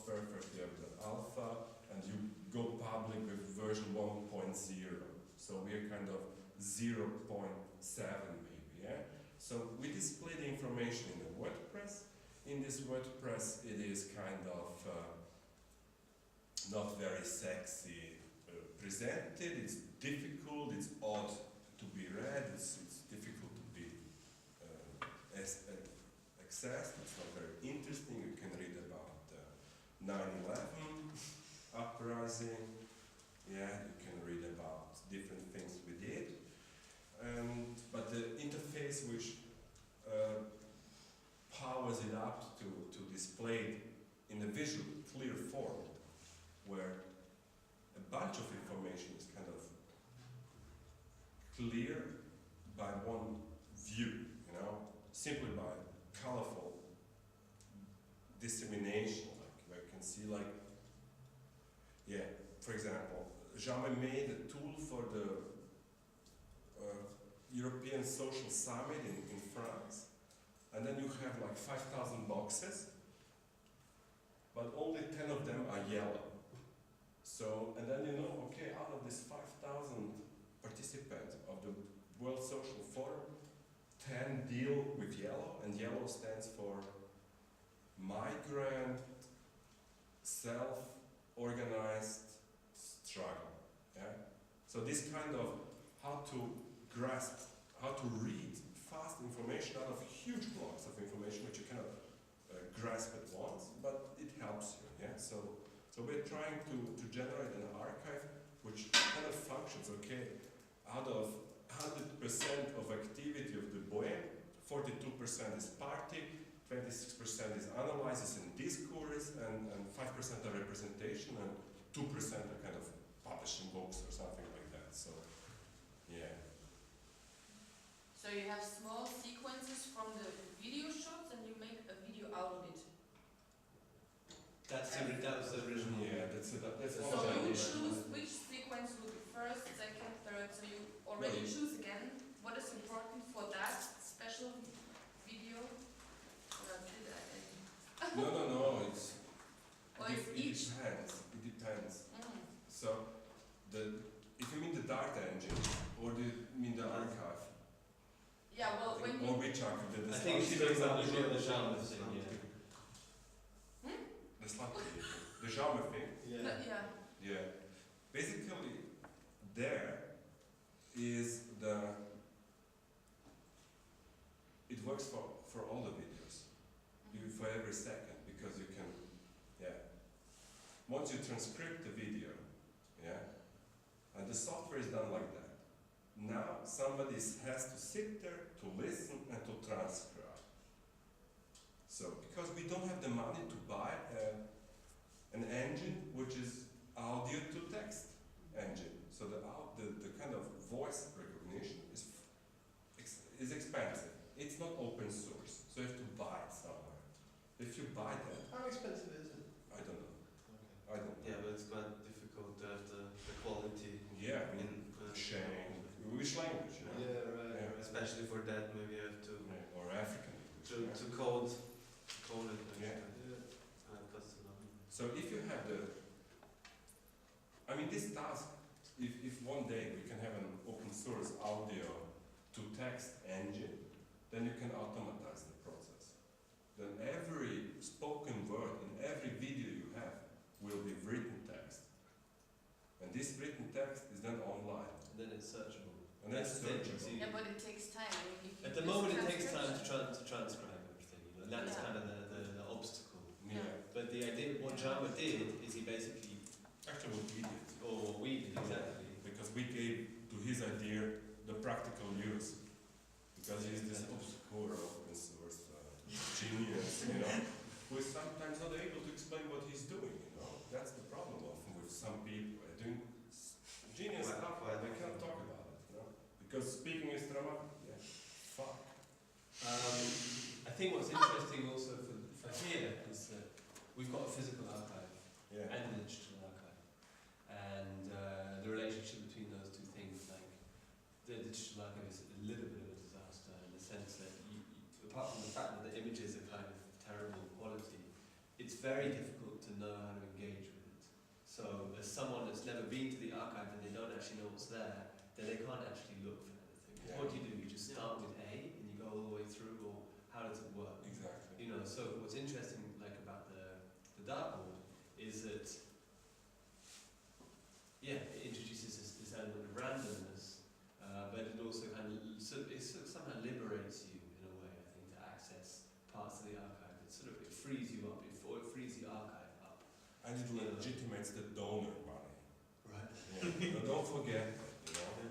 perfectly up with alpha, and you go public with version 1.0. So we are kind of 0.7 maybe, yeah? So we display the information in the WordPress. In this WordPress, it is kind of not very sexy presented. It's difficult, it's odd to be read, it's difficult to be accessed, it's not very interesting. You can read about 9/11 uprising, yeah, you can read about different things we did. But the interface which powers it up to display it in a visual, clear form, where a bunch of information is kind of clear by one view, you know, simply by colorful dissemination, like where you can see, like, yeah, for example, Jaume made a tool for the European Social Summit in France, and then you have like 5,000 boxes, but only 10 of them are yellow. So, and then you know, okay, out of these 5,000 participants of the World Social Forum, 10 deal with yellow, and yellow stands for migrant, self-organized struggle. Yeah? So this kind of how to grasp, how to read fast information out of huge blocks of information which you cannot grasp at once, but it helps you. Yeah? So we're trying to generate an archive which kind of functions, okay, out of 100% of activity of the Bohème, 42% is party, 26% is analysis and discourse, and 5% are representation, and 2% are kind of publishing books or something like that. So, yeah. So you have small sequences from the video shots, and you make a video out of it. That was the original. Yeah, that's So you choose which sequence will be first, second, third. So you already choose again what is important for that special video. No. It each. depends. It depends. Mm. So if you mean the Dart engine, or do you mean the archive? Yeah. Well, when you. Or which archive? I think she brings up the Jaume thing. Yeah. The Jaume thing? Yeah. Yeah. Basically, there is it works for all the videos, for every second, because you can, yeah. Once you transcript the video, yeah, and the software is done like that. Now somebody has to sit there to listen and to transcribe. So, because we don't have the money to buy an engine which is audio to text engine, so the kind of voice recognition is expensive. It's not open source, so you have to buy it somewhere. If you buy that, How expensive is it? I don't know. Okay. I don't know. Yeah, but it's quite difficult to have the quality. Yeah, in Shane, which language? You know? Yeah, right. Yeah. Especially for that, maybe you have to Yeah, or African language. to code it. Yeah. Costs a lot. So if you have this task, if one day we can have an open source audio to text engine, then you can automatize the process. Then every spoken word in every video you have will be written text. And this written text is then online. And then it's searchable. And that's searchable. Yeah, but it takes time. I mean, if you At the do moment, it takes time transcription- to transcribe everything. And that's Yeah. kind of the obstacle. Yeah. But the idea, what Jaume did, is he basically, Actually, what we did. or what we did exactly. Because we gave to his idea the practical use. Because he's this obscure open source genius, you know, who is sometimes not able to explain what he's doing, you know. That's the problem often with some people. They're doing genius stuff, but they can't talk about it, you know. Because speaking is dramatic, yeah. Fuck. I think what's interesting also for here is that we've got a physical archive Yeah. and a digital archive. And the relationship between those two things, like the digital archive is a little bit of a disaster in the sense that apart from the fact that the images are kind of terrible quality, it's very very difficult to know how to engage with it. So as someone that's never been to the archive and they don't actually know what's there, then they can't actually look for anything. Yeah. What do? You just start with A and you go all the way through, or how does it work? Exactly. You know, so what's interesting like about the dartboard is that it introduces this element of randomness, but it also kind of somehow liberates you in a way, I think, to access parts of the archive. It frees you up, it frees the archive up. And it legitimates the donor money. Right. Yeah. But don't forget that, you know.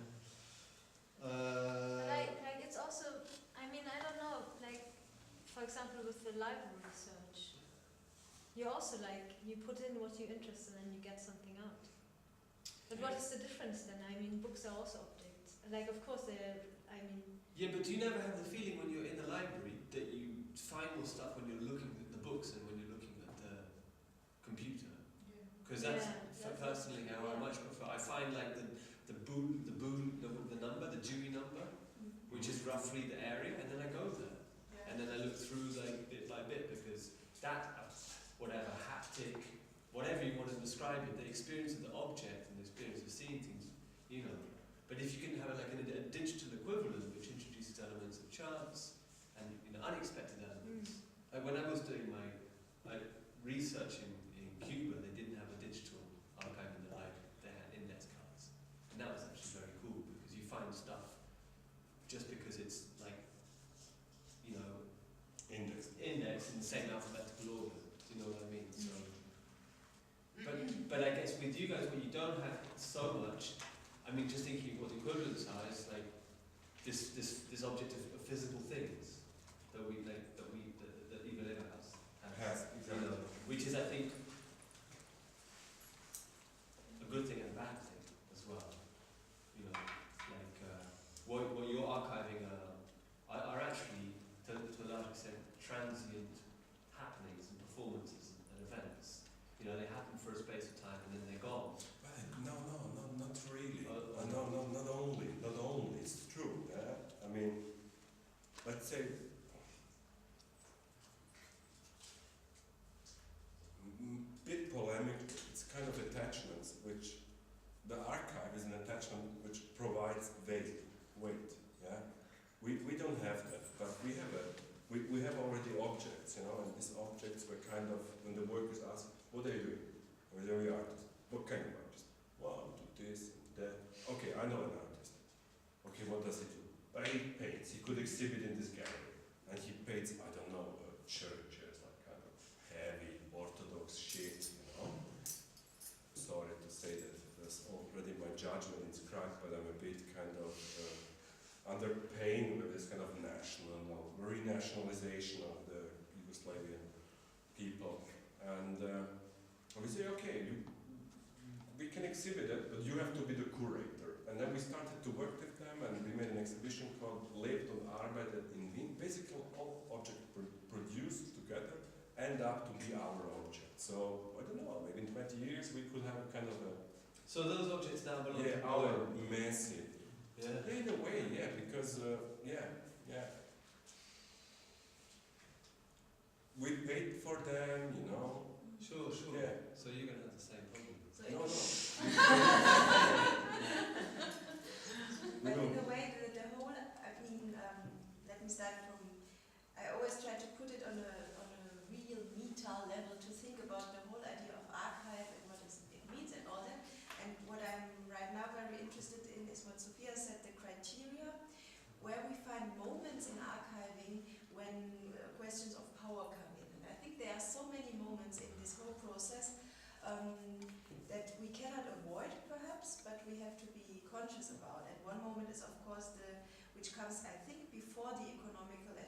Like it's also, I mean, I don't know, like, for example, with the library research, you also like, you put in what you're interested in and you get something out. But what is the difference then? I mean, books are also objects. Like, of course, they're, I mean... Yeah, but do you never have the feeling when you're in the library that you find more stuff when you're looking at the books and when you're looking at the computer? Because that's personally how I much prefer. I find like the number, the Dewey number, which is roughly the area, and then I go there. And then I look through like bit by bit, because that, whatever, haptic, whatever you want to describe it, the experience of the object and the experience of seeing things, you know. But if you can have like a digital equivalent which introduces elements of chance and unexpected elements. Like when I was doing my research in Cuba, they didn't have a digital archive in the library. They had index cards, and that was actually very cool because you find stuff just because it's like, index in the same alphabetical order. Do you know what I mean? So, but I guess with you guys, when you don't have so much, I mean, just thinking what the equivalents are is like this object of physical things that Evelyn has, Exactly. you know, which is, I think, a good thing and a bad thing as well. You know, like what you're archiving are actually, to a large extent, transient happenings and performances and events. You know, they happen for a space of time and then they're gone. But no, not really. No. Not only. It's true. Yeah? I mean, let's say, bit polemic. It's kind of attachments, which the archive is an attachment which provides weight. Yeah, we don't have that, but we have already objects, you know, and these objects were kind of, when the workers ask, what are you doing? Or the artist. What kind of artist? Well, do this and that. Okay, I know an artist. Okay, what does he do? He paints. He could exhibit in this gallery. And he paints, I don't know, churches, like kind of heavy Orthodox shit, you know. Sorry to say that there's already my judgment is cracked, but I'm a bit kind of under pain with this kind of renationalization of the Yugoslavian people. And we say, okay, we can exhibit it, but you have to be the curator. And then we started to work with them, and we made an exhibition called Lebt und arbeitet in Wien. Basically, all objects produced together end up to be our object. So, I don't know, maybe in 20 years we could have kind of a... So those objects now belong to our massive. Yeah. In a way, yeah, because, we paid for them, you know. Sure. Yeah. So you're going to have the same problem. No. But in a way, the whole, I mean, let me start from, I always try to put it on a real meta level to think about the whole idea of archive and what it means and all that. And what I'm right now very interested in is what Sophia said, the criteria, where we find moments in archiving when questions of power come in. And I think there are so many moments in this whole process that we cannot avoid, perhaps, but we have to be conscious about. And one moment is, of course, which comes, I think, before the economical and